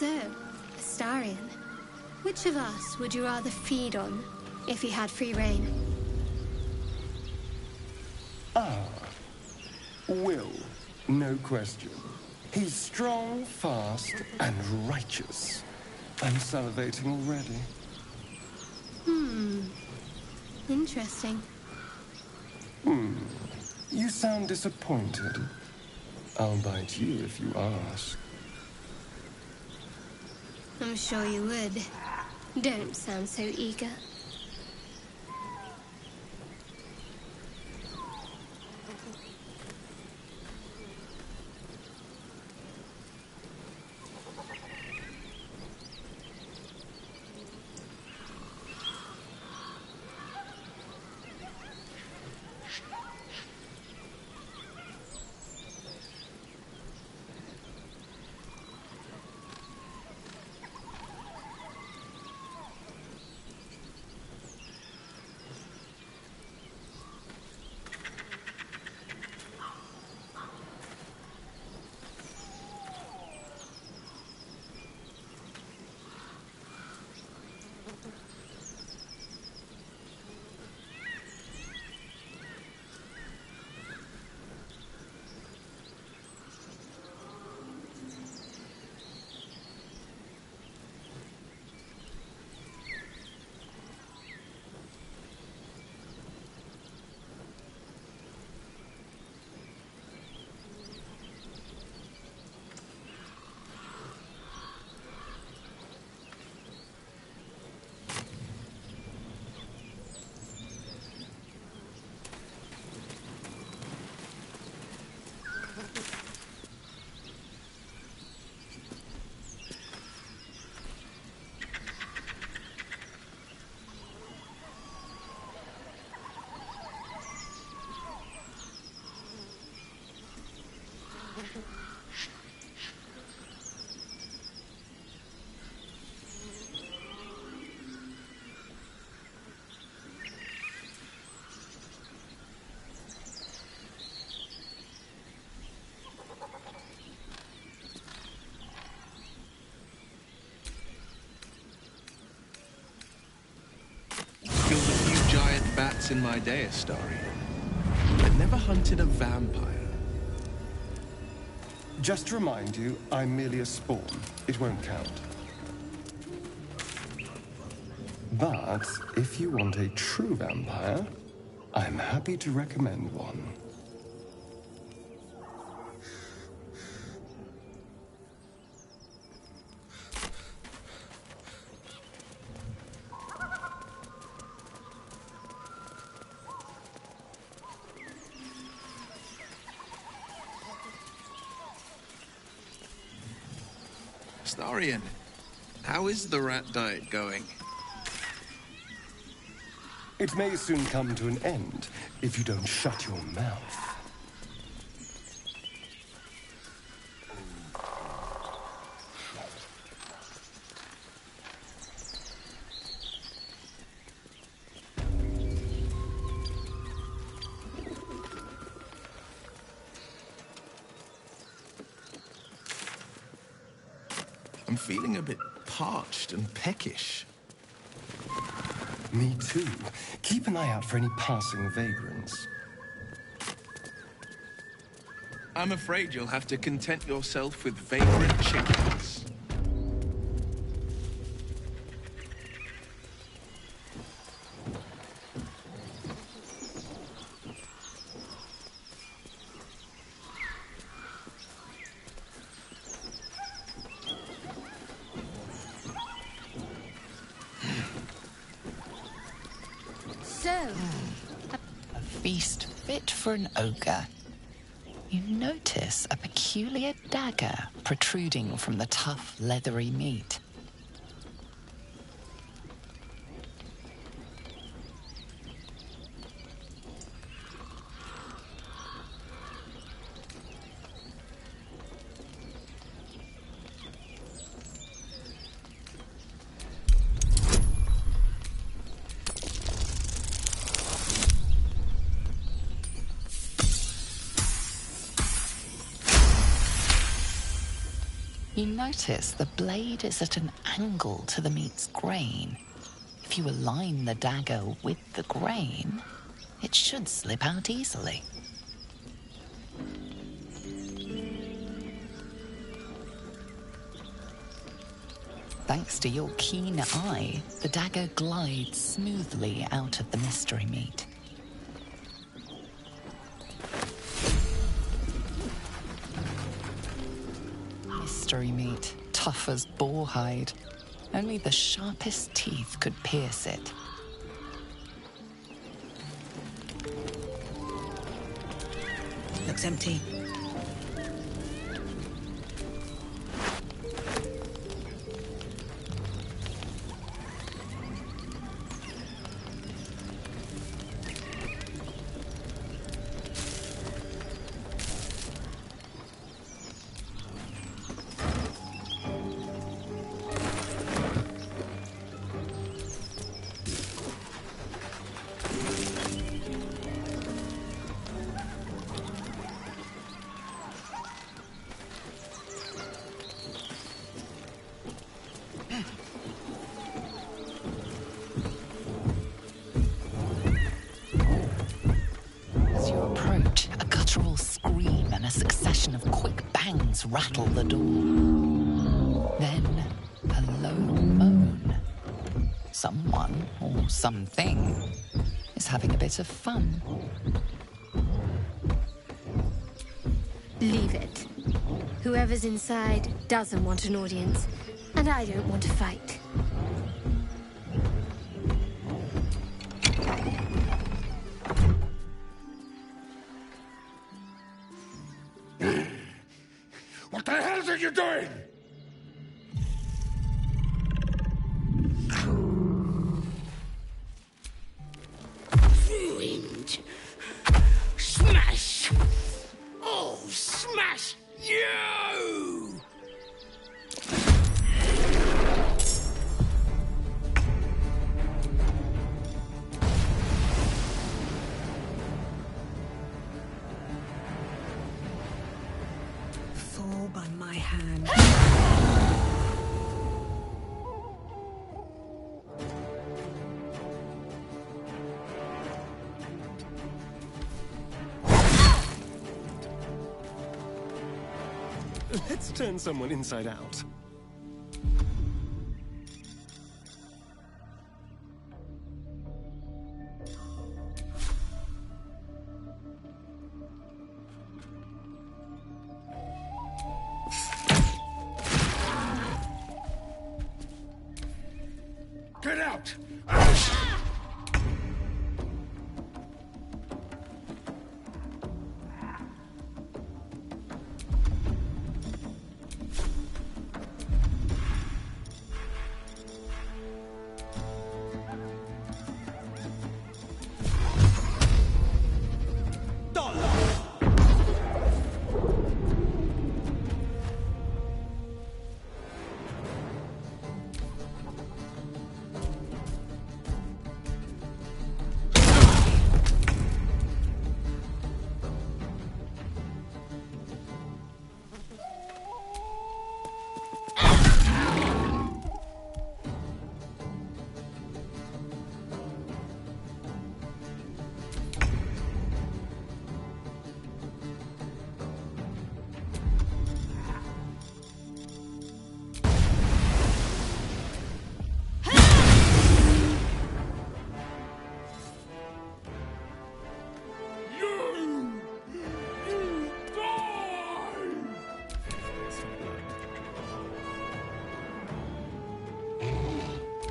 So, Astarion, which of us would you rather feed on if you had free reign? Will, no question. He's strong, fast, and righteous. I'm salivating already. Interesting. You sound disappointed. I'll bite you if you ask. I'm sure you would. Don't sound so eager. Killed a few giant bats in my day, Astarion. I've never hunted a vampire. Just to remind you, I'm merely a spawn. It won't count. But if you want a true vampire, I'm happy to recommend one. Astarion, how is the rat diet going? It may soon come to an end if you don't shut your mouth. I'm feeling a bit parched and peckish. Me too. Keep an eye out for any passing vagrants. I'm afraid you'll have to content yourself with vagrant chickens. A feast fit for an ogre. You notice a peculiar dagger protruding from the tough, leathery meat. You notice the blade is at an angle to the meat's grain. If you align the dagger with the grain, it should slip out easily. Thanks to your keen eye, the dagger glides smoothly out of the mystery meat. Mystery meat, tough as boar hide. Only the sharpest teeth could pierce it. Looks empty. Rattle the door. Then a low moan. Someone or something is having a bit of fun. Leave it. Whoever's inside doesn't want an audience, and I don't want to fight. What the hell are you doing? Ruined. Smash! Oh, smash you! Fall by my hand. Let's turn someone inside out. Get out!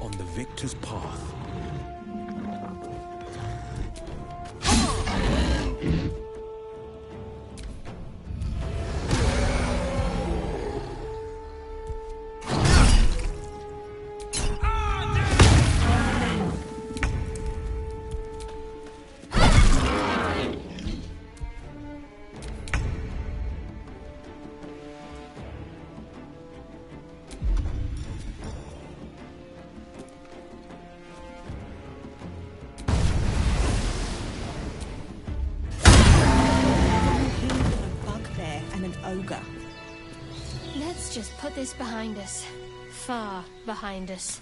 On the victor's path. Let's just put this behind us. Far behind us.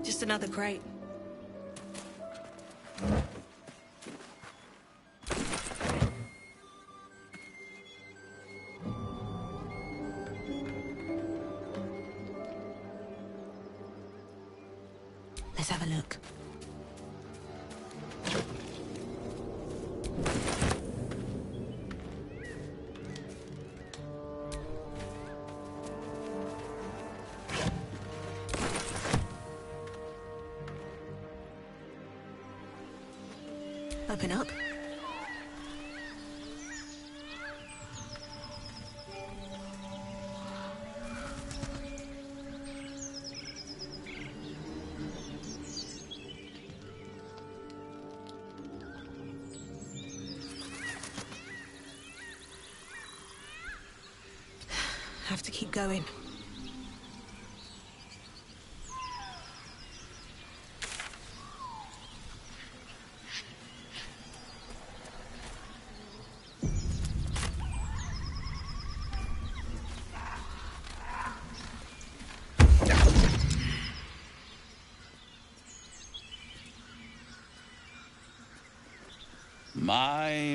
Just another crate. Let's have a look. Open up. Have to keep going.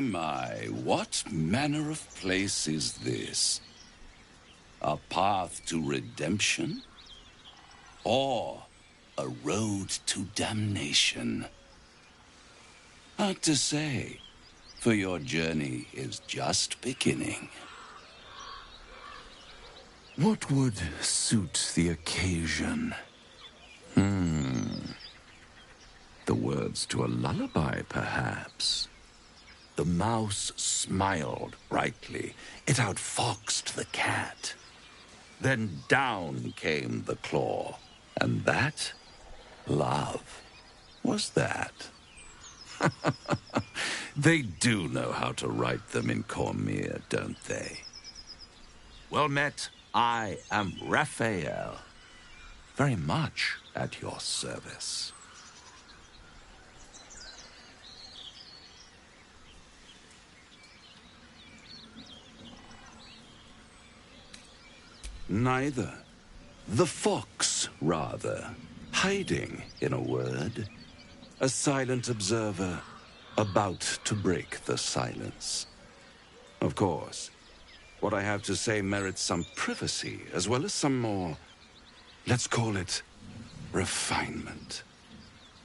My, what manner of place is this? A path to redemption? Or a road to damnation? Hard to say, for your journey is just beginning. What would suit the occasion? The words to a lullaby, perhaps. The mouse smiled brightly. It outfoxed the cat. Then down came the claw. And that, love, was that. They do know how to write them in Cormier, don't they? Well met, I am Raphael. Very much at your service. Neither. The fox, rather. Hiding, in a word. A silent observer, about to break the silence. Of course, what I have to say merits some privacy, as well as some more, let's call it, refinement.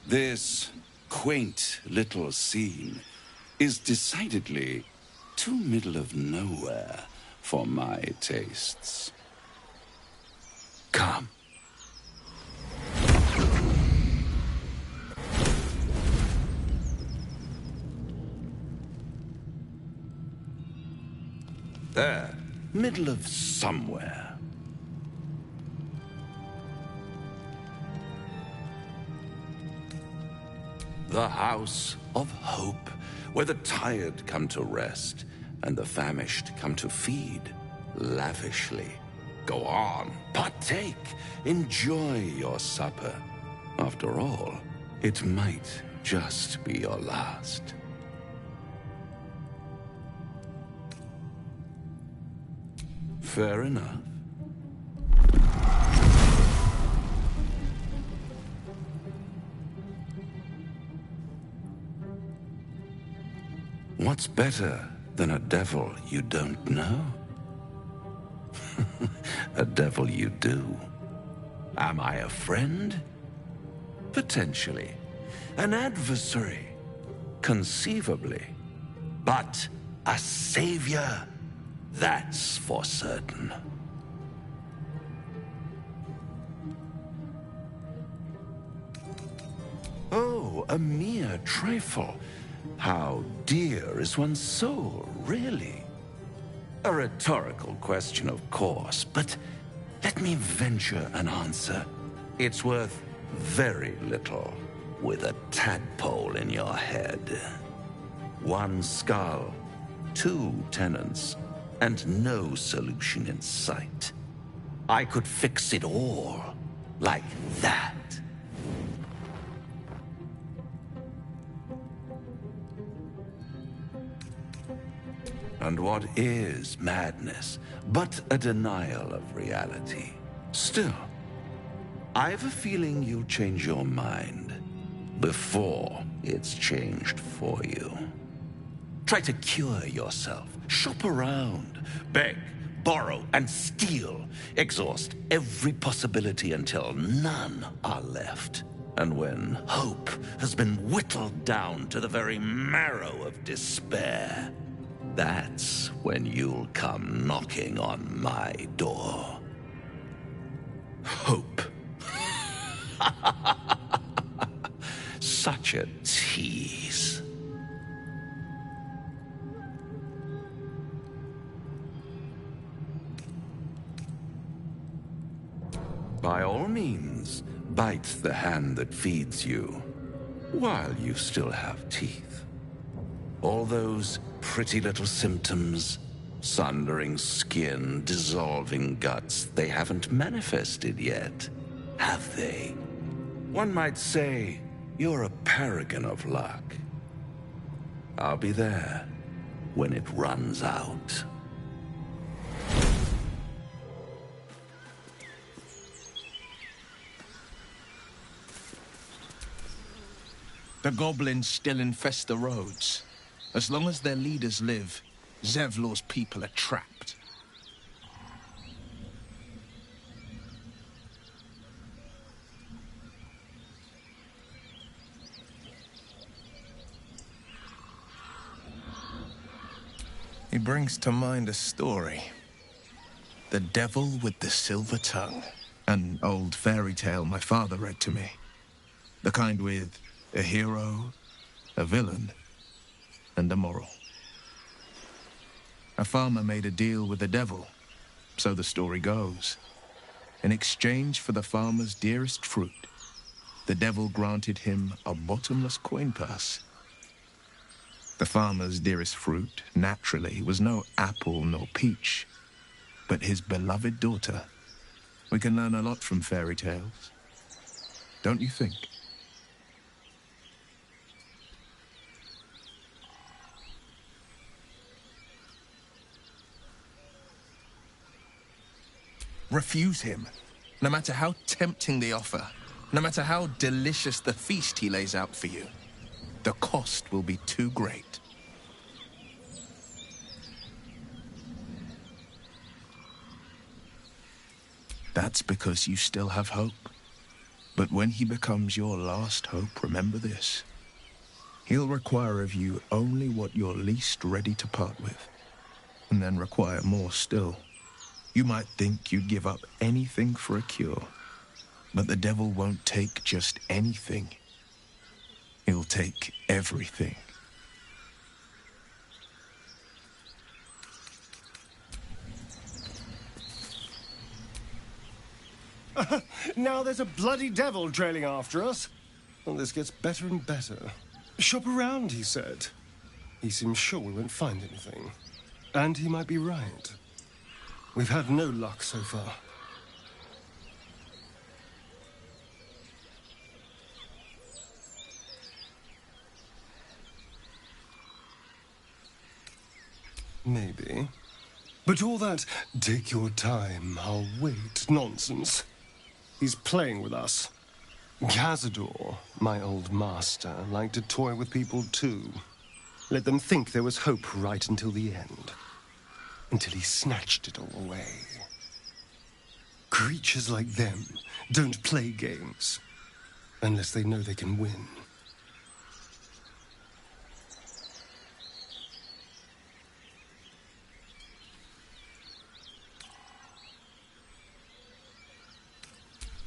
This quaint little scene is decidedly too middle of nowhere for my tastes. Come. There, middle of somewhere. The House of Hope, where the tired come to rest and the famished come to feed lavishly. Go on, partake, enjoy your supper. After all, it might just be your last. Fair enough. What's better than a devil you don't know? A devil you do. Am I a friend? Potentially. An adversary? Conceivably. But a savior, that's for certain. Oh, a mere trifle. How dear is one's soul, really? A rhetorical question, of course, but let me venture an answer. It's worth very little with a tadpole in your head. One skull, 2 tenants, and no solution in sight. I could fix it all like that. And what is madness but a denial of reality? Still, I've a feeling you'll change your mind before it's changed for you. Try to cure yourself, shop around, beg, borrow, and steal. Exhaust every possibility until none are left. And when hope has been whittled down to the very marrow of despair, that's when you'll come knocking on my door. Hope. Such a tease. By all means, bite the hand that feeds you, while you still have teeth. All those pretty little symptoms, sundering skin, dissolving guts, they haven't manifested yet, have they? One might say you're a paragon of luck. I'll be there when it runs out. The goblins still infest the roads. As long as their leaders live, Zevlor's people are trapped. He brings to mind a story. The Devil with the Silver Tongue. An old fairy tale my father read to me. The kind with a hero, a villain, and a moral. A farmer made a deal with the devil, so the story goes. In exchange for the farmer's dearest fruit, the devil granted him a bottomless coin purse. The farmer's dearest fruit, naturally, was no apple nor peach, but his beloved daughter. We can learn a lot from fairy tales, don't you think? Refuse him, no matter how tempting the offer, no matter how delicious the feast he lays out for you. The cost will be too great. That's because you still have hope. But when he becomes your last hope, remember this. He'll require of you only what you're least ready to part with, and then require more still. You might think you'd give up anything for a cure, but the devil won't take just anything. He'll take everything. Now there's a bloody devil trailing after us. Well, this gets better and better. Shop around, he said. He seems sure we won't find anything. And he might be right. We've had no luck so far. Maybe. But all that, take your time, I'll wait, nonsense. He's playing with us. Cazador, my old master, liked to toy with people too. Let them think there was hope right until the end. Until he snatched it all away. Creatures like them don't play games. Unless they know they can win.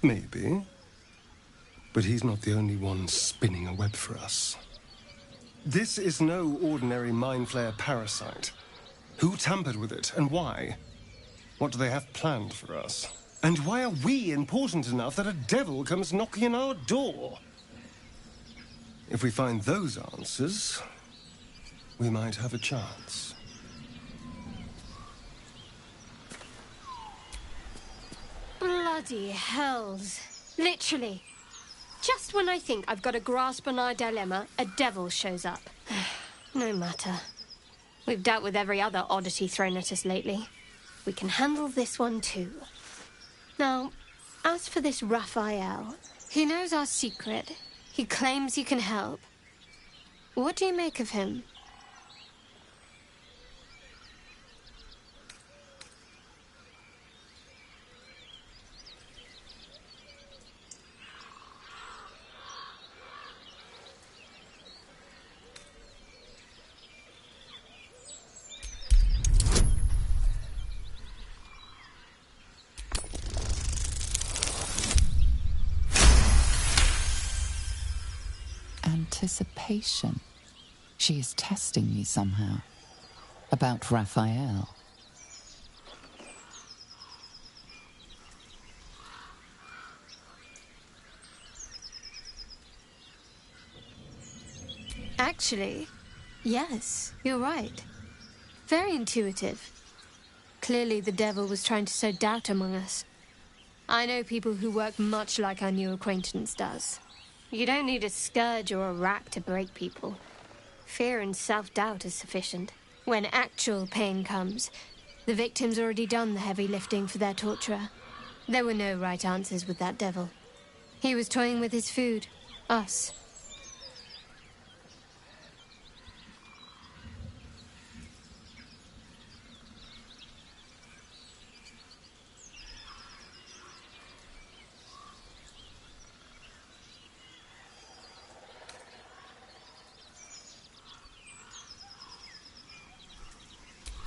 Maybe. But he's not the only one spinning a web for us. This is no ordinary Mind Flayer parasite. Who tampered with it, and why? What do they have planned for us? And why are we important enough that a devil comes knocking on our door? If we find those answers, we might have a chance. Bloody hells. Literally. Just when I think I've got a grasp on our dilemma, a devil shows up. No matter. We've dealt with every other oddity thrown at us lately. We can handle this one too. Now, as for this Raphael, he knows our secret. He claims he can help. What do you make of him? Anticipation. She is testing me somehow. About Raphael. Actually, yes, you're right. Very intuitive. Clearly the devil was trying to sow doubt among us. I know people who work much like our new acquaintance does. You don't need a scourge or a rack to break people. Fear and self-doubt is sufficient. When actual pain comes, the victim's already done the heavy lifting for their torturer. There were no right answers with that devil. He was toying with his food, us.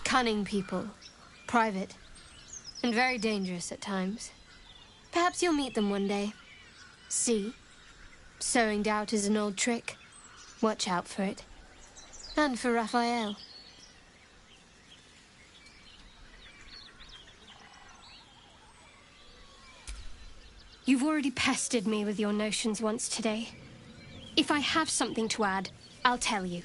Cunning people, private, and very dangerous at times. Perhaps you'll meet them one day. See? Sowing doubt is an old trick. Watch out for it. And for Raphael. You've already pestered me with your notions once today. If I have something to add, I'll tell you.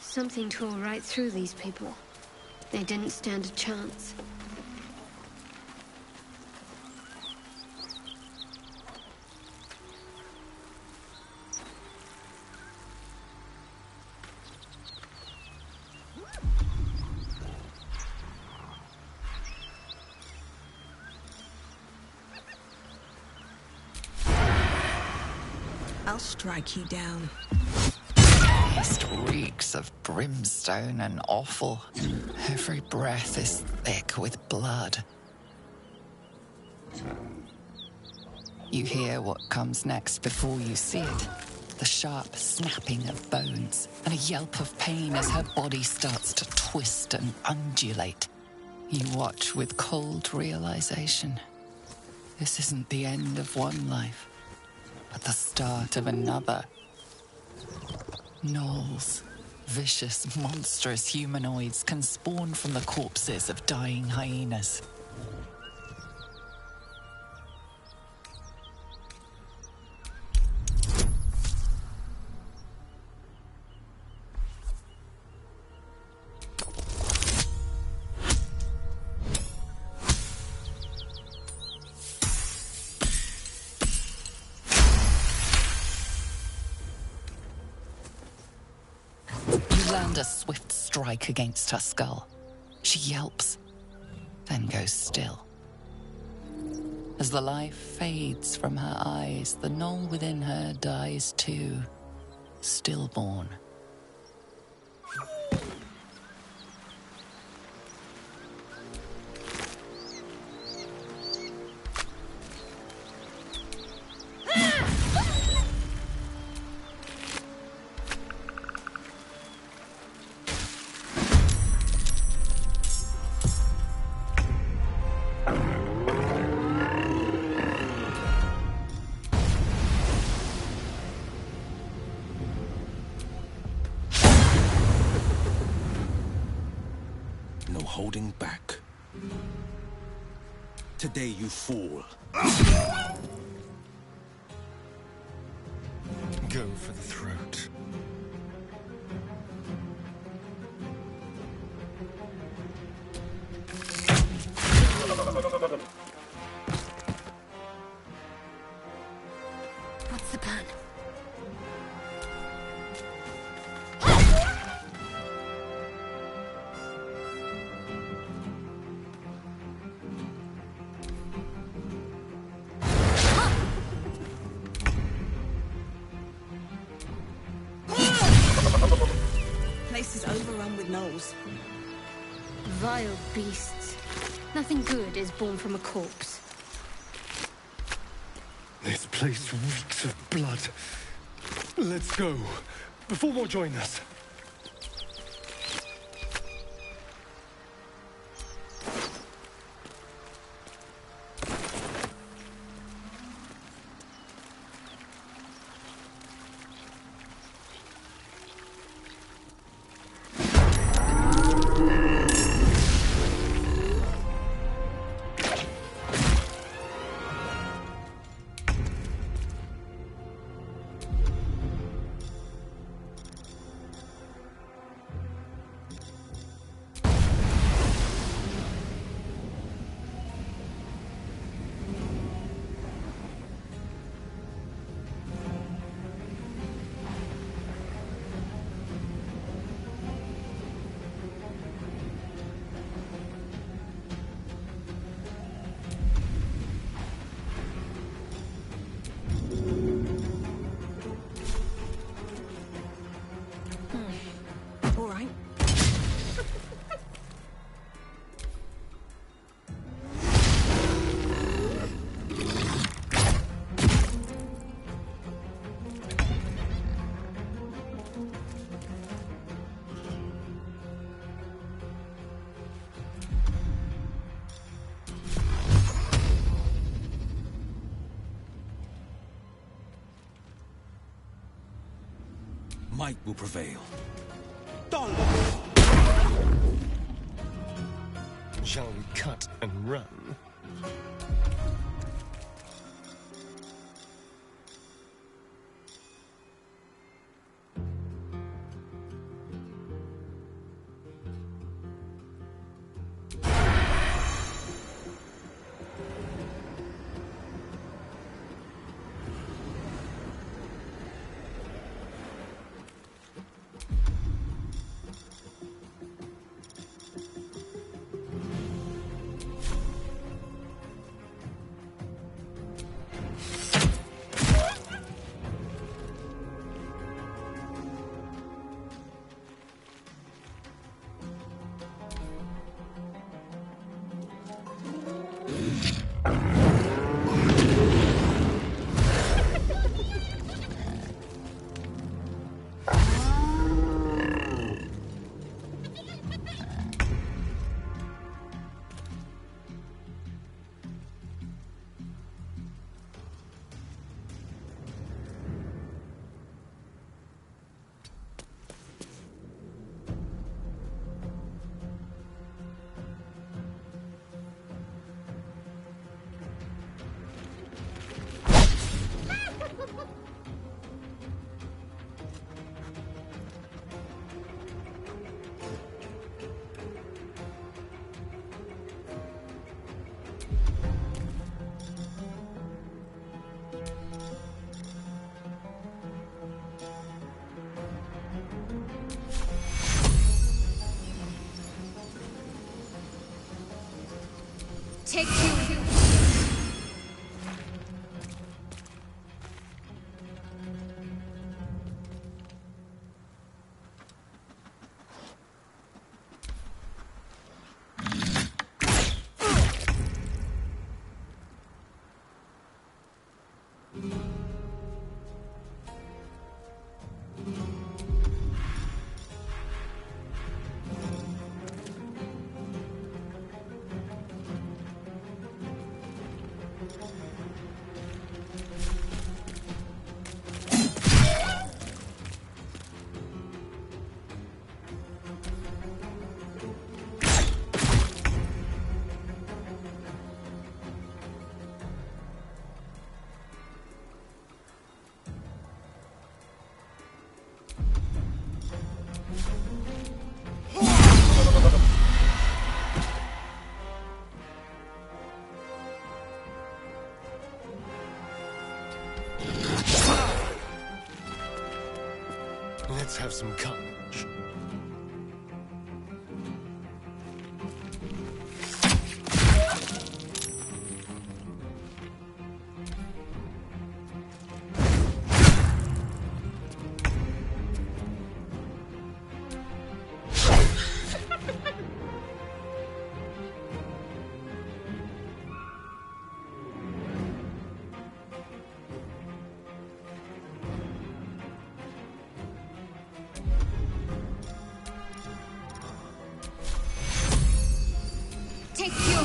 Something tore right through these people. They didn't stand a chance. I'll strike you down. It reeks of brimstone and offal. Every breath is thick with blood. You hear what comes next before you see it. the sharp snapping of bones, and a yelp of pain as her body starts to twist and undulate. You watch with cold realization. This isn't the end of one life, but the start of another. Gnolls, vicious, monstrous humanoids, can spawn from the corpses of dying hyenas. Land a swift strike against her skull. She yelps, then goes still. As the life fades from her eyes, the gnoll within her dies too, stillborn. No holding back. Today you fall. Go for the throat. What's the plan? Place is overrun with gnolls. Vile beasts. Nothing good is born from a corpse. This place reeks of blood. Let's go, before more join us. All right. Might will prevail. Shall we cut and run? Take two. Let's have some carnage. Take two.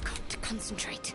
Got to concentrate.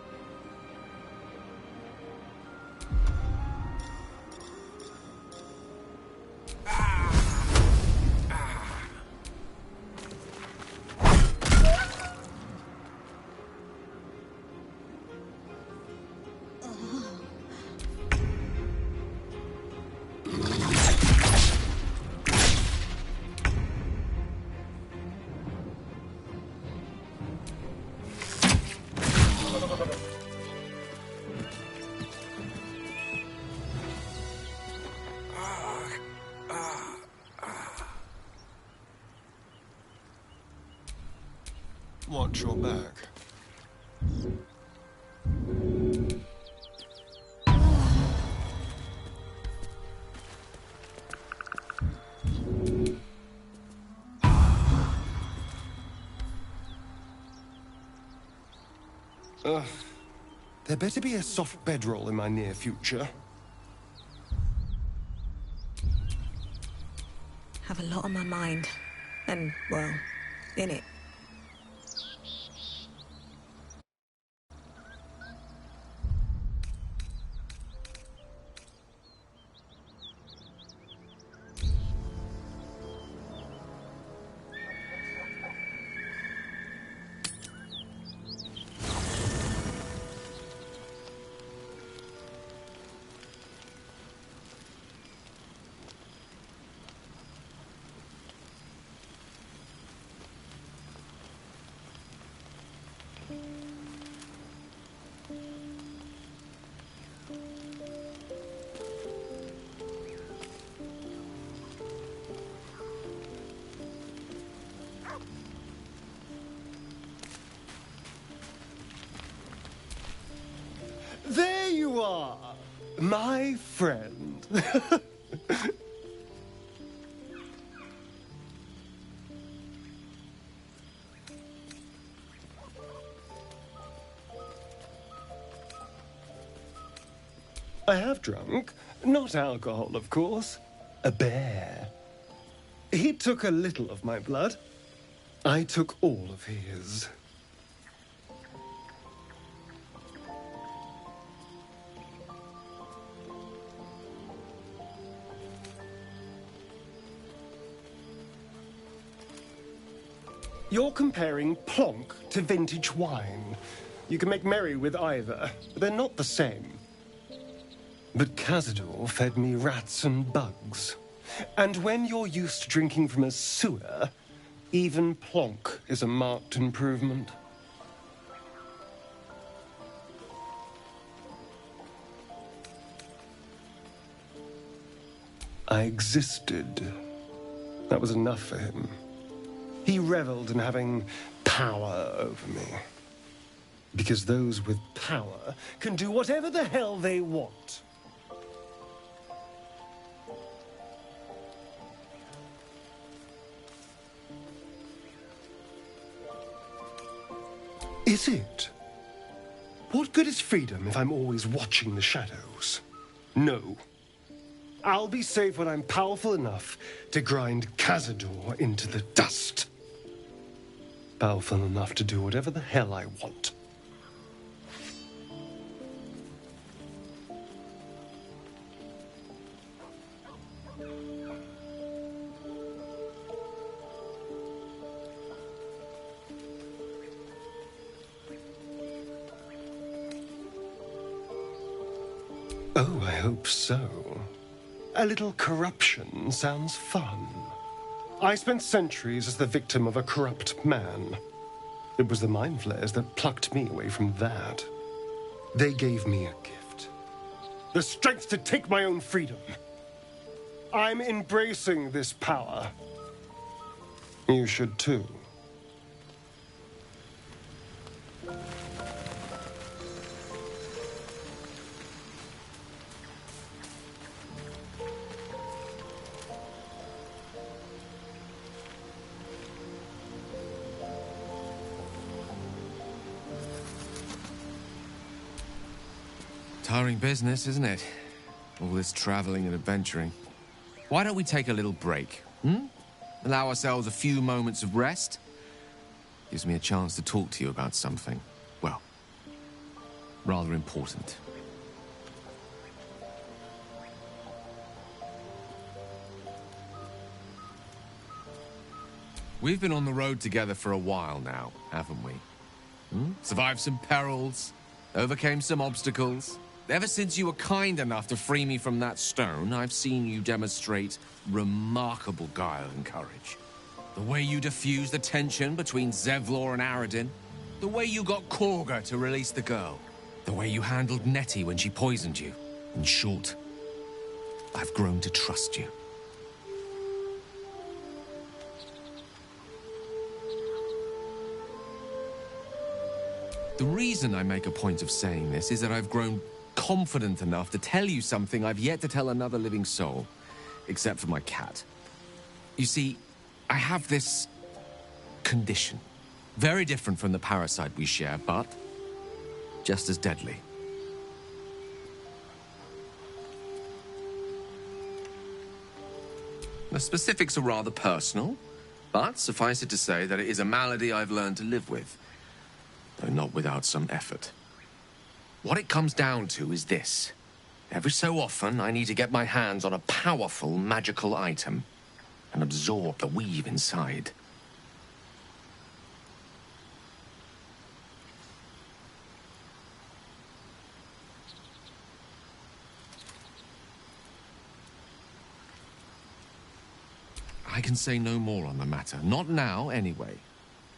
Watch your back. There better be a soft bedroll in my near future. Have a lot on my mind. And, well, in it. My friend. I have drunk. Not alcohol, of course. A bear. He took a little of my blood. I took all of his. You're comparing plonk to vintage wine. You can make merry with either, but they're not the same. But Cazador fed me rats and bugs. And when you're used to drinking from a sewer, even plonk is a marked improvement. I existed. That was enough for him. He reveled in having power over me. Because those with power can do whatever the hell they want. Is it? What good is freedom if I'm always watching the shadows? No. I'll be safe when I'm powerful enough to grind Cazador into the dust. Powerful enough to do whatever the hell I want. Oh, I hope so. A little corruption sounds fun. I spent centuries as the victim of a corrupt man. It was the mind flayers that plucked me away from that. They gave me a gift. The strength to take my own freedom. I'm embracing this power. You should too. Tiring business, isn't it? All this traveling and adventuring. Why don't we take a little break, Allow ourselves a few moments of rest? Gives me a chance to talk to you about something, well, rather important. We've been on the road together for a while now, haven't we? Survived some perils, overcame some obstacles. Ever since you were kind enough to free me from that stone, I've seen you demonstrate remarkable guile and courage. The way you diffused the tension between Zevlor and Aradin. The way you got Korga to release the girl. The way you handled Nettie when she poisoned you. In short, I've grown to trust you. The reason I make a point of saying this is that I've grown confident enough to tell you something I've yet to tell another living soul, except for my cat. You see, I have this condition. Very different from the parasite we share, but just as deadly. The specifics are rather personal, but suffice it to say that it is a malady I've learned to live with, though not without some effort. What it comes down to is this. Every so often, I need to get my hands on a powerful magical item and absorb the weave inside. I can say no more on the matter. Not now, anyway.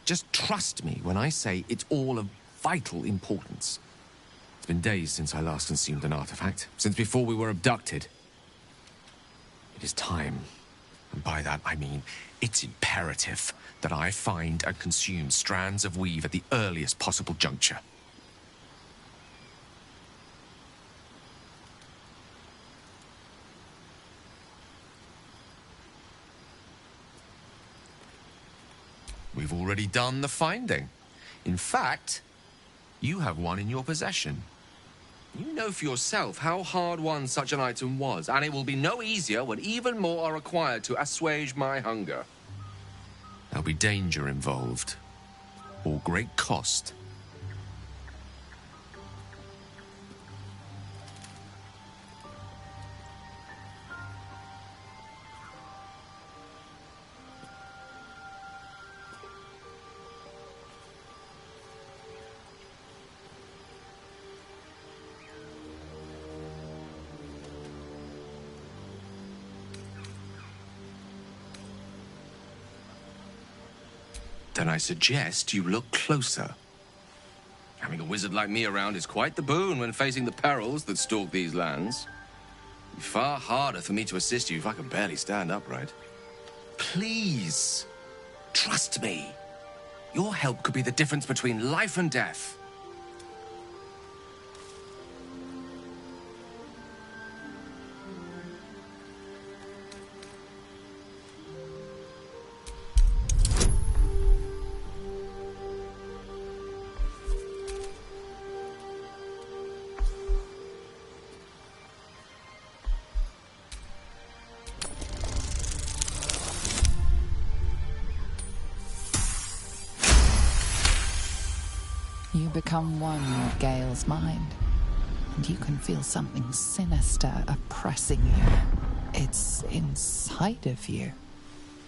Just trust me when I say it's all of vital importance. It's been days since I last consumed an artifact, since before we were abducted. It is time, and by that I mean it's imperative that I find and consume strands of weave at the earliest possible juncture. We've already done the finding. In fact, you have one in your possession. You know for yourself how hard-won such an item was, and it will be no easier when even more are required to assuage my hunger. There'll be danger involved, or great cost. Then I suggest you look closer. Having a wizard like me around is quite the boon when facing the perils that stalk these lands. It'd be far harder for me to assist you if I can barely stand upright. Please, trust me. Your help could be the difference between life and death. You become one with Gale's mind, and you can feel something sinister oppressing you. It's inside of you,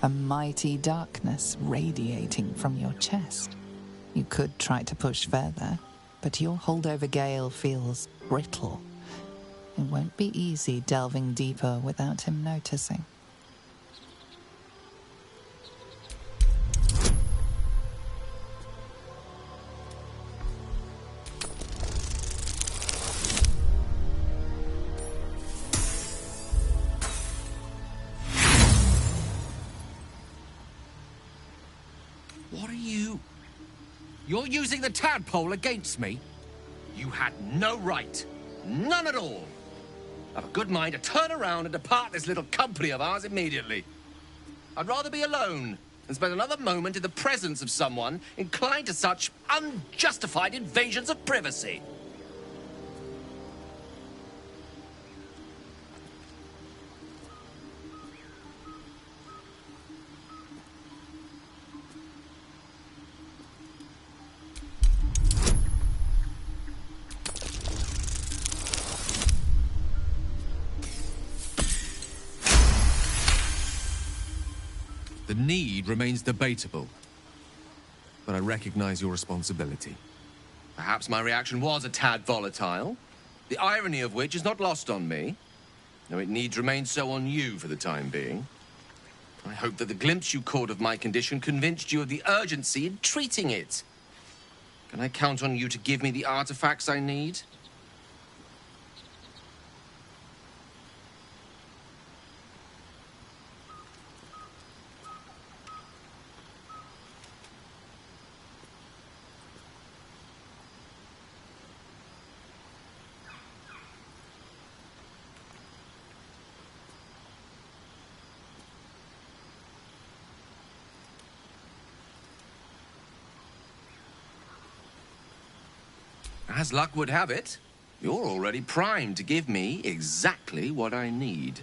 a mighty darkness radiating from your chest. You could try to push further, but your hold over Gale feels brittle. It won't be easy delving deeper without him noticing. What are you... You're using the tadpole against me? You had no right. None at all. I've a good mind to turn around and depart this little company of ours immediately. I'd rather be alone than spend another moment in the presence of someone inclined to such unjustified invasions of privacy. The need remains debatable, but I recognize your responsibility. Perhaps my reaction was a tad volatile, the irony of which is not lost on me, though it needs remain so on you for the time being. I hope that the glimpse you caught of my condition convinced you of the urgency in treating it. Can I count on you to give me the artifacts I need? As luck would have it, you're already primed to give me exactly what I need.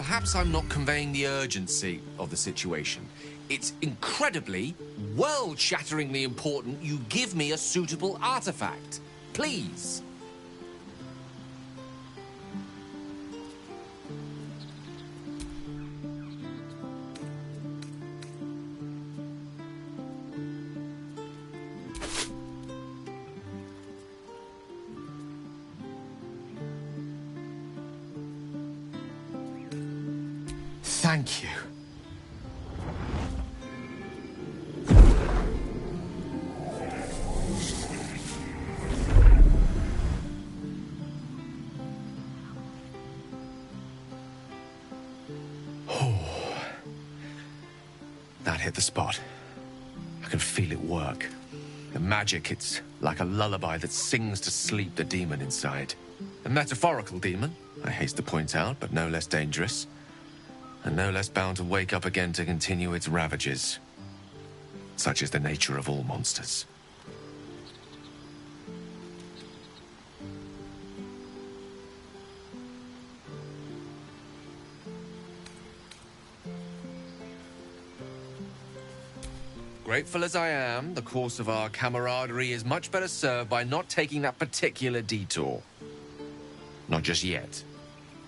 perhaps I'm not conveying the urgency of the situation. It's incredibly, world-shatteringly important you give me a suitable artifact. Please. Thank you. That hit the spot. I can feel it work. The magic, it's like a lullaby that sings to sleep the demon inside. A metaphorical demon, I haste to point out, but no less dangerous. And no less bound to wake up again to continue its ravages. Such is the nature of all monsters. Grateful as I am, the course of our camaraderie is much better served by not taking that particular detour. Not just yet.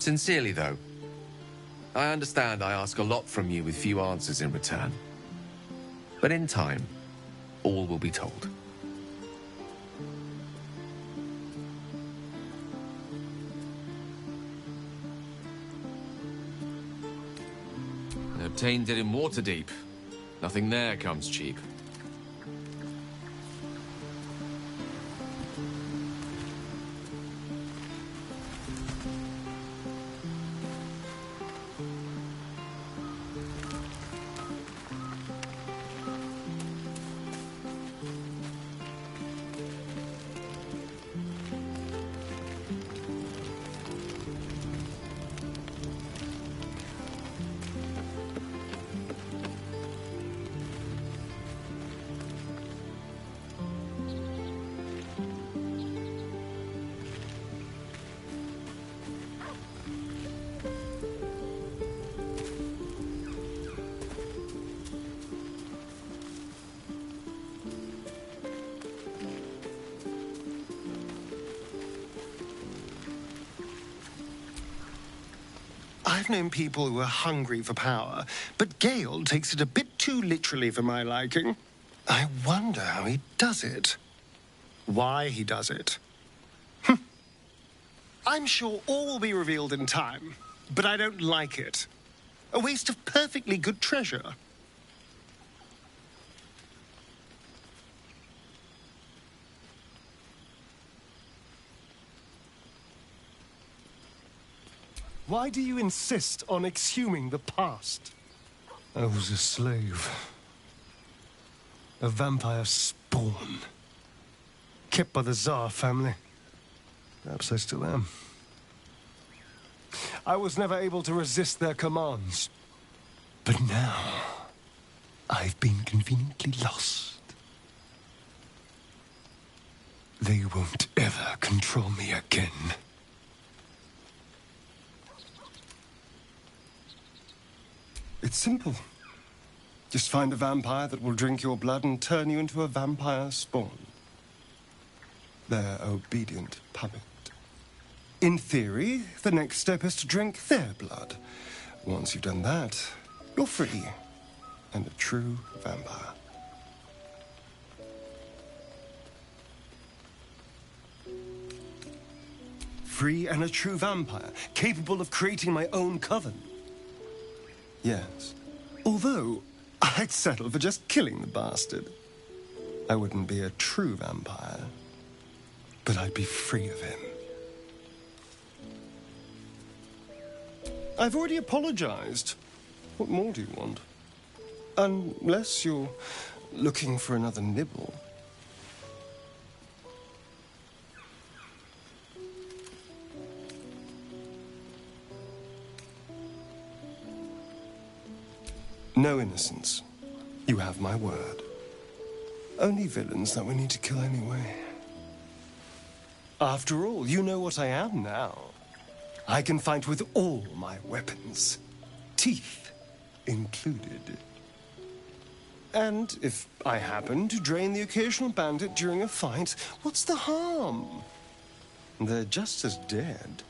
Sincerely, though. I understand I ask a lot from you with few answers in return. But in time, all will be told. I obtained it in Waterdeep. Nothing there comes cheap. I've known people who are hungry for power, but Gale takes it a bit too literally for my liking. I wonder how he does it. Why he does it. I'm sure all will be revealed in time, but I don't like it. A waste of perfectly good treasure. Why do you insist on exhuming the past? I was a slave. A vampire spawn. Kept by the Tsar family. Perhaps I still am. I was never able to resist their commands. But now, I've been conveniently lost. They won't ever control me again. It's simple. Just find a vampire that will drink your blood and turn you into a vampire spawn. Their obedient puppet. In theory, the next step is to drink their blood. Once you've done that, you're free and a true vampire. Free and a true vampire, capable of creating my own coven. Yes. Although, I'd settle for just killing the bastard. I wouldn't be a true vampire, but I'd be free of him. I've already apologized. What more do you want? Unless you're looking for another nibble. No innocence. You have my word. Only villains that we need to kill anyway. After all, you know what I am now. I can fight with all my weapons. teeth included. And if I happen to drain the occasional bandit during a fight, what's the harm? They're just as dead.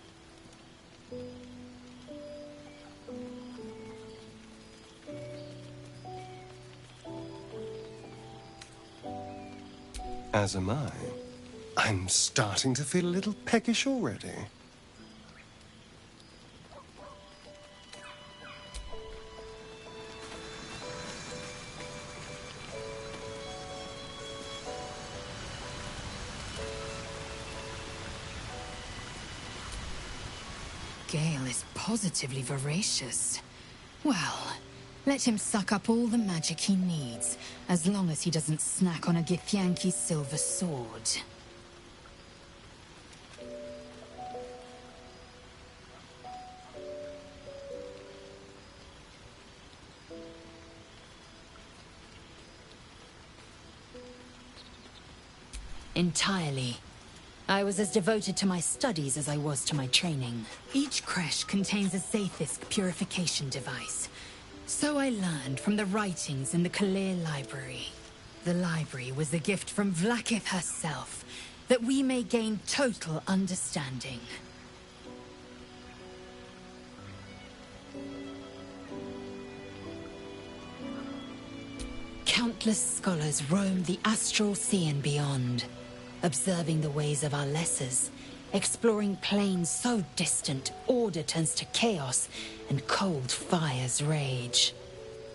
As am I. I'm starting to feel a little peckish already. Gale is positively voracious. Well, let him suck up all the magic he needs, as long as he doesn't snack on a Githyanki's silver sword. Entirely. I was as devoted to my studies as I was to my training. Each creche contains a Zaithisk purification device. So I learned from the writings in the Kalir Library. The library was a gift from Vlaakith herself, that we may gain total understanding. Countless scholars roam the astral sea and beyond, observing the ways of our lessers, exploring planes so distant, order turns to chaos, and cold fires rage.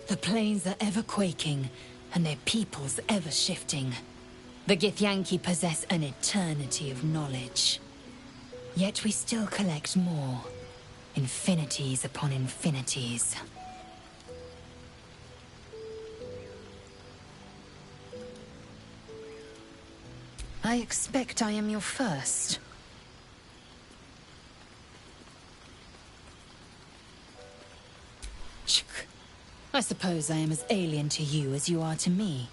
The planes are ever quaking, and their peoples ever shifting. The Githyanki possess an eternity of knowledge. Yet we still collect more. Infinities upon infinities. I expect I am your first. I suppose I am as alien to you as you are to me.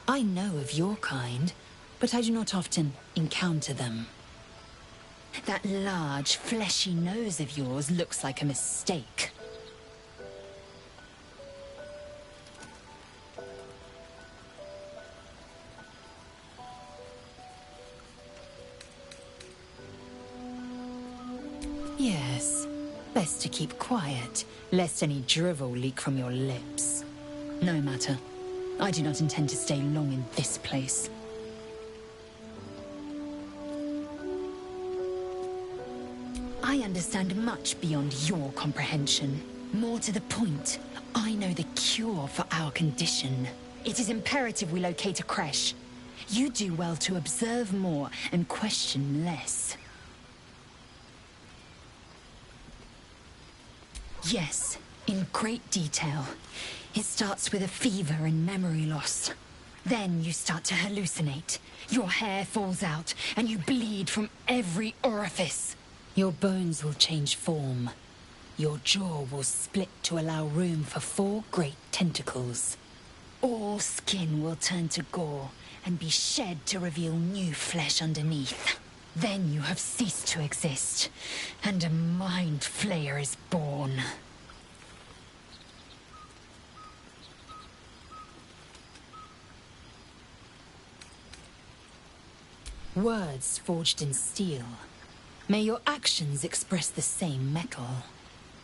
I know of your kind, but I do not often encounter them. That large, fleshy nose of yours looks like a mistake. Yes, best to keep quiet, lest any drivel leak from your lips. No matter. I do not intend to stay long in this place. I understand much beyond your comprehension. More to the point, I know the cure for our condition. It is imperative we locate a creche. You do well to observe more and question less. Yes, in great detail. It starts with a fever and memory loss. Then you start to hallucinate. Your hair falls out, and you bleed from every orifice. Your bones will change form. Your jaw will split to allow room for 4 great tentacles. All skin will turn to gore, and be shed to reveal new flesh underneath. Then you have ceased to exist, and a mind flayer is born. Words forged in steel. May your actions express the same metal.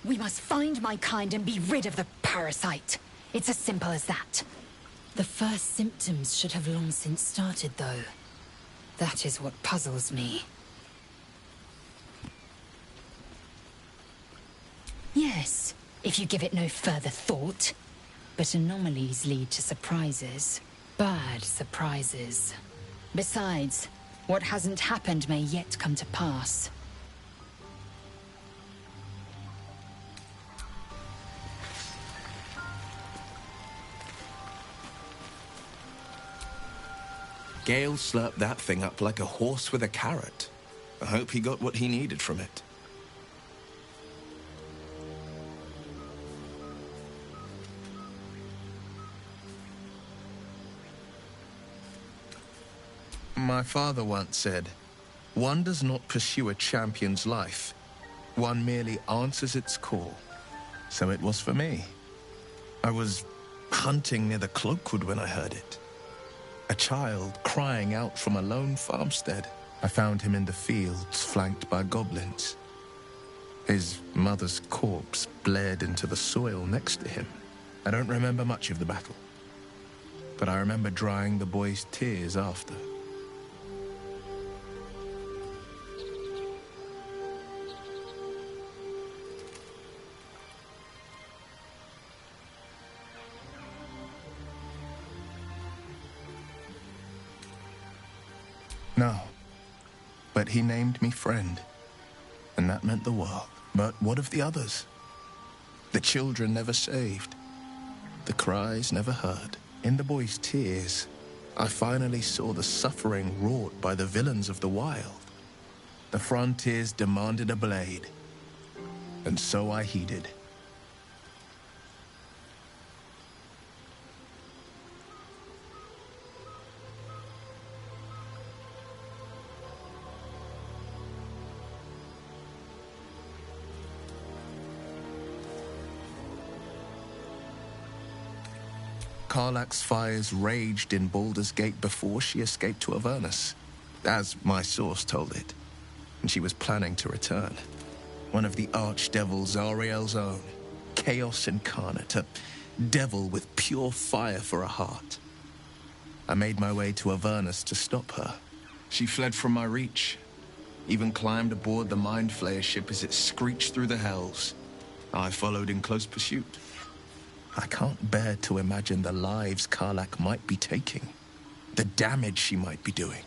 We must find my kind and be rid of the parasite. It's as simple as that. The first symptoms should have long since started, though. That is what puzzles me. Yes, if you give it no further thought. But anomalies lead to surprises. Bad surprises. Besides, what hasn't happened may yet come to pass. Gale slurped that thing up like a horse with a carrot. I hope he got what he needed from it. My father once said, "One does not pursue a champion's life. One merely answers its call." So it was for me. I was hunting near the Cloakwood when I heard it. A child crying out from a lone farmstead. I found him in the fields, flanked by goblins. His mother's corpse blared into the soil next to him. I don't remember much of the battle, but I remember drying the boy's tears after. No, but he named me friend, and that meant the world. But what of the others? The children never saved, the cries never heard. In the boy's tears, I finally saw the suffering wrought by the villains of the wild. The frontiers demanded a blade, and so I heeded. Karlach's fires raged in Baldur's Gate before she escaped to Avernus, as my source told it, and she was planning to return. One of the archdevils Zariel's own, chaos incarnate, a devil with pure fire for a heart. I made my way to Avernus to stop her. She fled from my reach, even climbed aboard the Mind Flayer ship as it screeched through the hells. I followed in close pursuit. I can't bear to imagine the lives Karlach might be taking, the damage she might be doing.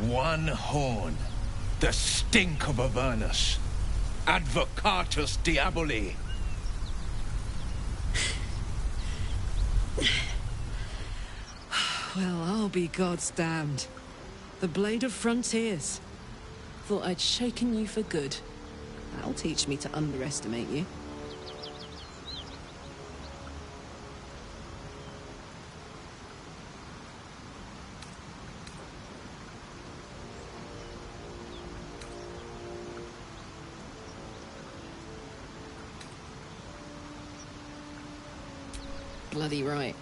One horn, the stink of Avernus, Advocatus Diaboli. Well, I'll be God's damned. The Blade of Frontiers. Thought I'd shaken you for good. That'll teach me to underestimate you. Bloody right.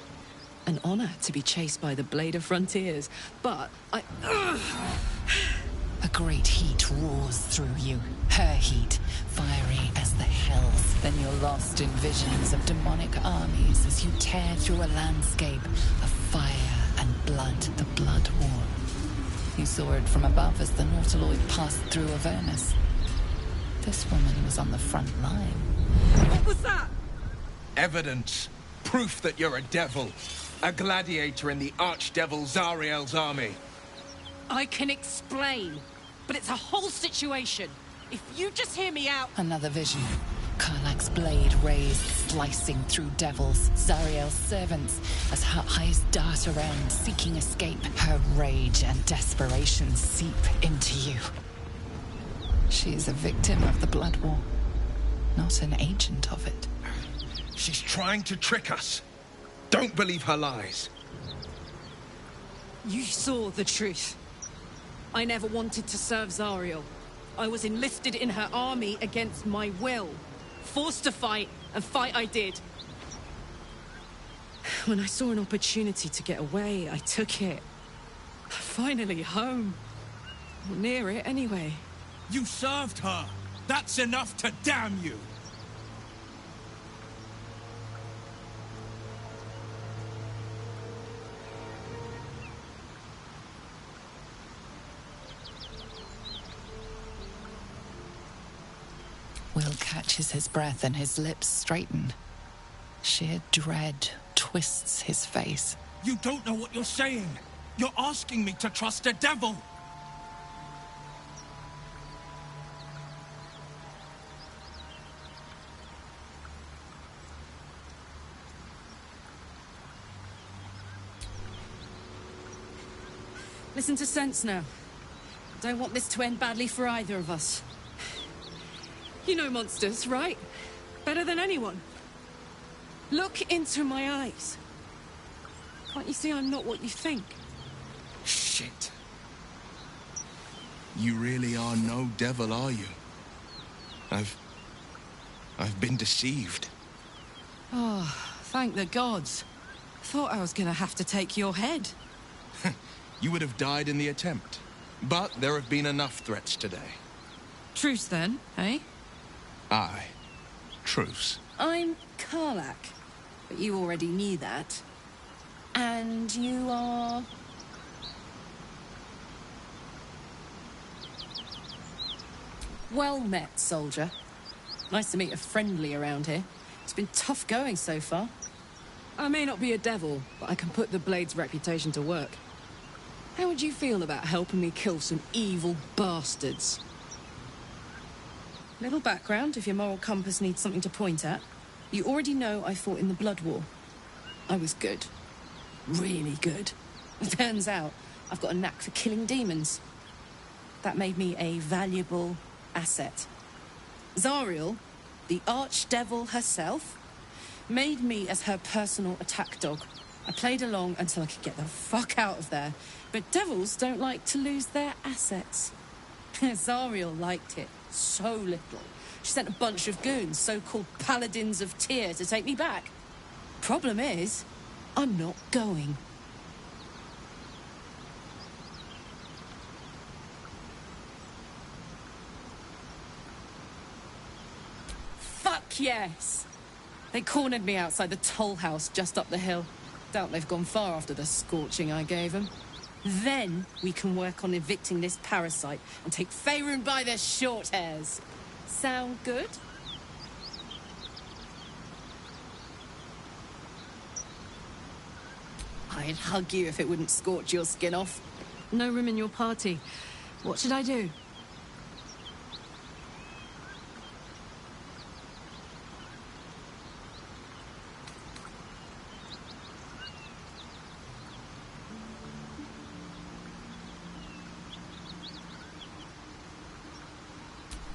An honor to be chased by the Blade of Frontiers, but Ugh! A great heat roars through you. Her heat, fiery as the hells. Then you're lost in visions of demonic armies as you tear through a landscape of fire and blood, the Blood War. You saw it from above as the Nautiloid passed through Avernus. This woman was on the front line. What was that? Evidence. Proof that you're a devil. A gladiator in the archdevil Zariel's army. I can explain, but it's a whole situation. If you just hear me out... Another vision. Karlach's blade raised, slicing through devils, Zariel's servants, as her eyes dart around, seeking escape. Her rage and desperation seep into you. She is a victim of the Blood War, not an agent of it. She's trying to trick us. Don't believe her lies. You saw the truth. I never wanted to serve Zariel. I was enlisted in her army against my will. Forced to fight, and fight I did. When I saw an opportunity to get away, I took it. Finally home. Or near it, anyway. You served her. That's enough to damn you. Will catches his breath and his lips straighten. Sheer dread twists his face. You don't know what you're saying. You're asking me to trust a devil. Listen to sense now. Don't want this to end badly for either of us. You know monsters, right? Better than anyone. Look into my eyes. Can't you see I'm not what you think? Shit. You really are no devil, are you? I've been deceived. Oh, thank the gods. Thought I was gonna have to take your head. You would have died in the attempt. But there have been enough threats today. Truce then, eh? Aye. Truce. I'm Karlach, but you already knew that. And you are... Well met, soldier. Nice to meet a friendly around here. It's been tough going so far. I may not be a devil, but I can put the Blade's reputation to work. How would you feel about helping me kill some evil bastards? Little background, if your moral compass needs something to point at. You already know I fought in the Blood War. I was good. Really good. Turns out, I've got a knack for killing demons. That made me a valuable asset. Zariel, the archdevil herself, made me as her personal attack dog. I played along until I could get the fuck out of there. But devils don't like to lose their assets. Zariel liked it so little. She sent a bunch of goons, so-called paladins of Tyr, to take me back. Problem is, I'm not going. Fuck yes! They cornered me outside the toll house just up the hill. Doubt they've gone far after the scorching I gave them. Then we can work on evicting this parasite and take Faerun by their short hairs. Sound good? I'd hug you if it wouldn't scorch your skin off. No room in your party. What should I do?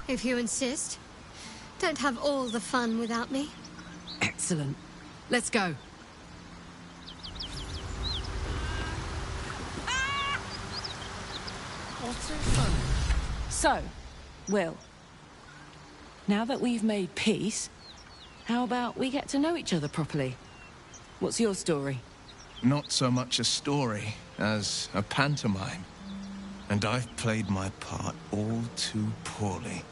If you insist. Don't have all the fun without me. Excellent. Let's go. What's so funny? So, Will, now that we've made peace, how about we get to know each other properly? What's your story? Not so much a story as a pantomime. And I've played my part all too poorly.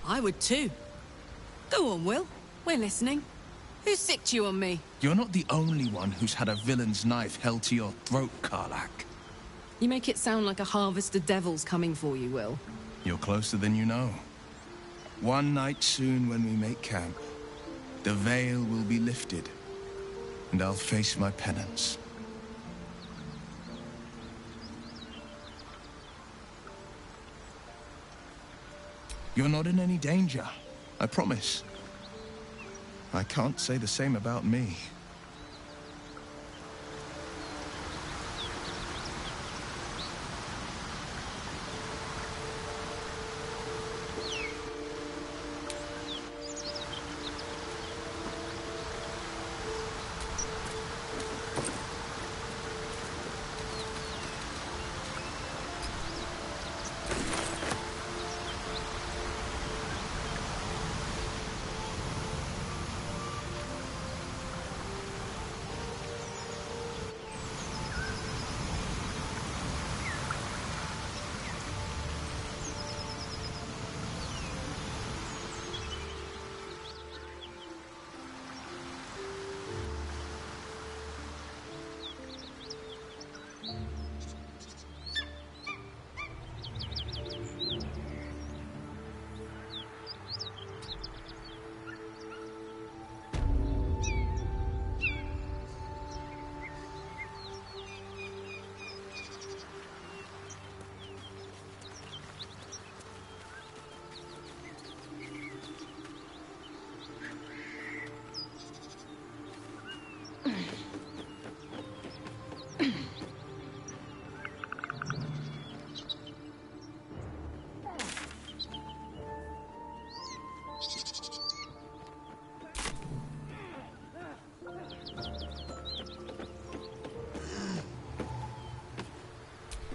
I would too. Go on, Will. We're listening. Who sicked you on me? You're not the only one who's had a villain's knife held to your throat, Karlak. You make it sound like a harvest of devils coming for you, Will. You're closer than you know. One night soon when we make camp, the veil will be lifted, and I'll face my penance. You're not in any danger, I promise. I can't say the same about me.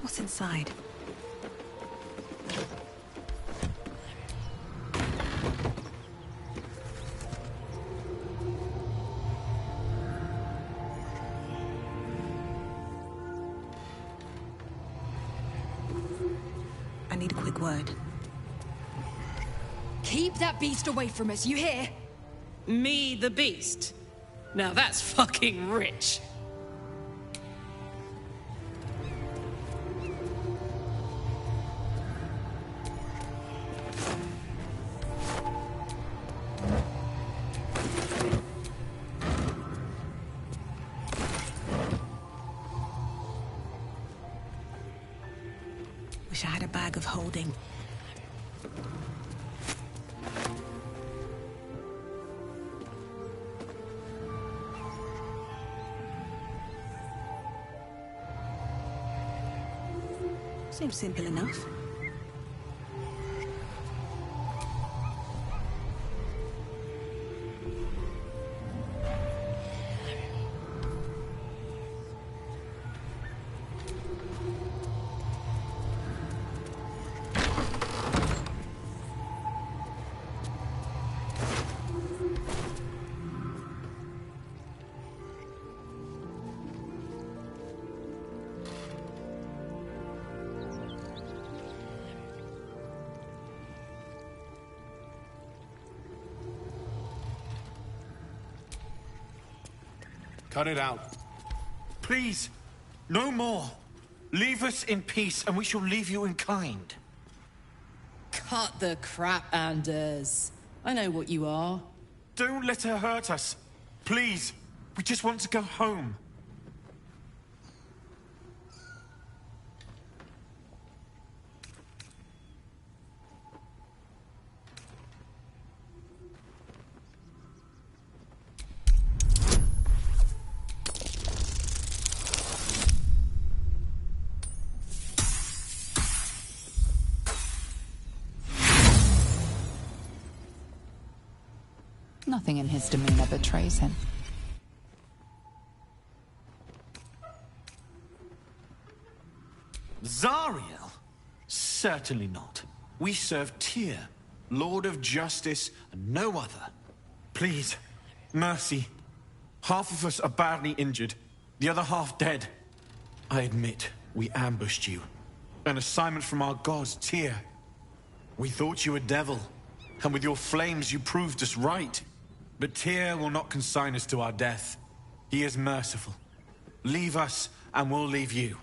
What's inside? I need a quick word. Keep that beast away from us, you hear? Me, the beast? Now that's fucking rich. Wish I had a bag of holding. Seems simple enough. Cut it out. Please, no more. Leave us in peace, and we shall leave you in kind. Cut the crap, Anders. I know what you are. Don't let her hurt us. Please, we just want to go home. Nothing in his demeanor betrays him. Zariel? Certainly not. We serve Tyr, Lord of Justice, and no other. Please, mercy. Half of us are badly injured, the other half dead. I admit, we ambushed you. An assignment from our gods, Tyr. We thought you a devil, and with your flames you proved us right. But Tyr will not consign us to our death. He is merciful. Leave us, and we'll leave you.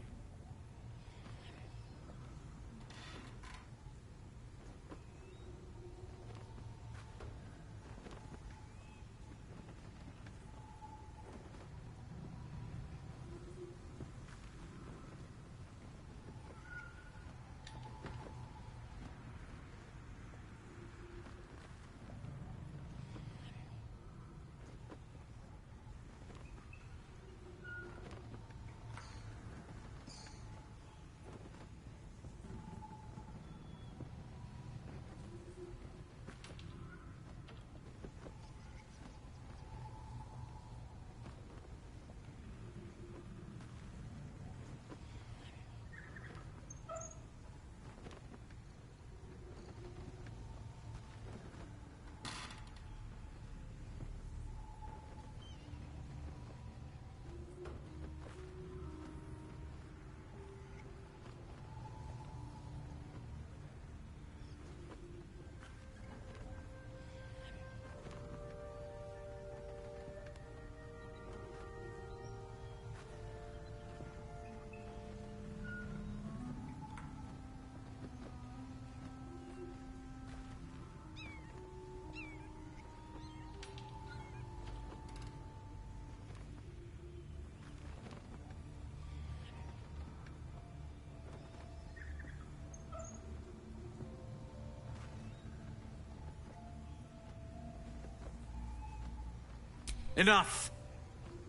Enough!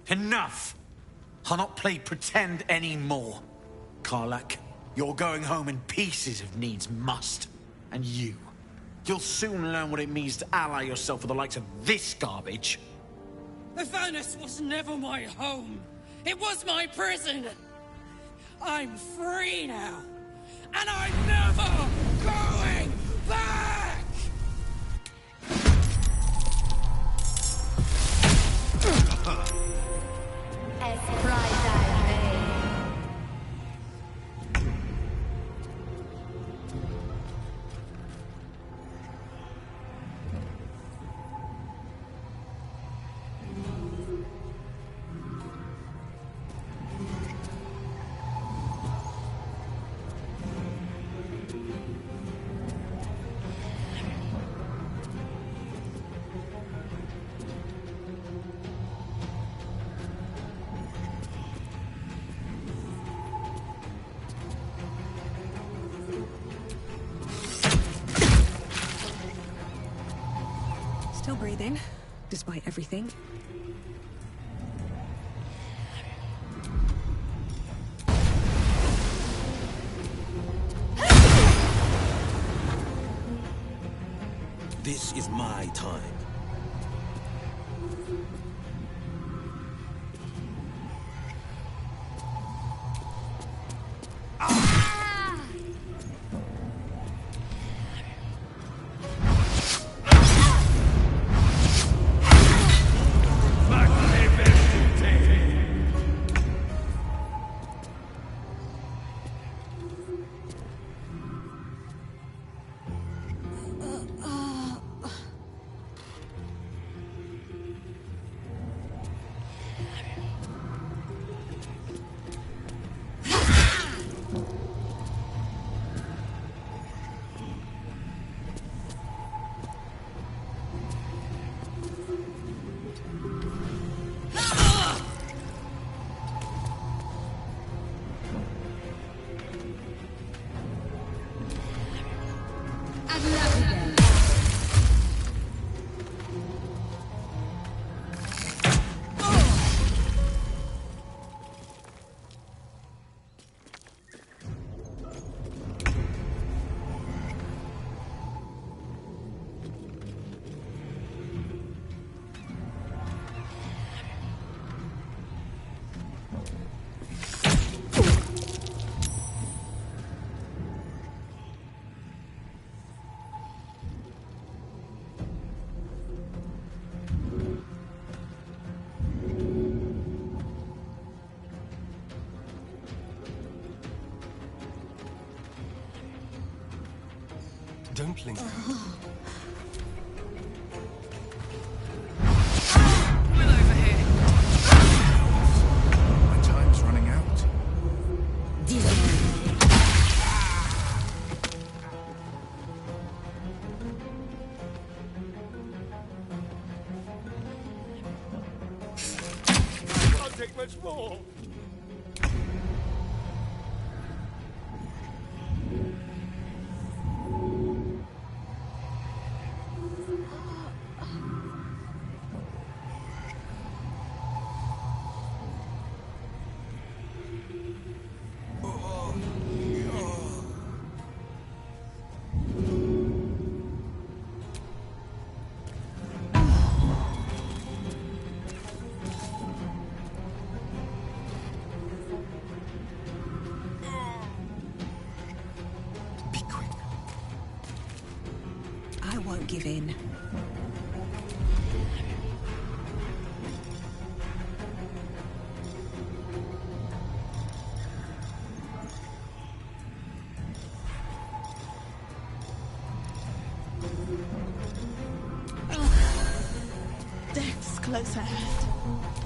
Enough! I'll not play pretend anymore. Karlak, you're going home in pieces if needs must. And you'll soon learn what it means to ally yourself with the likes of this garbage. Avernus was never my home. It was my prison. I'm free now. And I'm never going back! Still breathing, despite everything. This is my time. Don't linger. We're over here. My time's running out. Can't take much more. Be quick. I won't give in. Death's close at hand.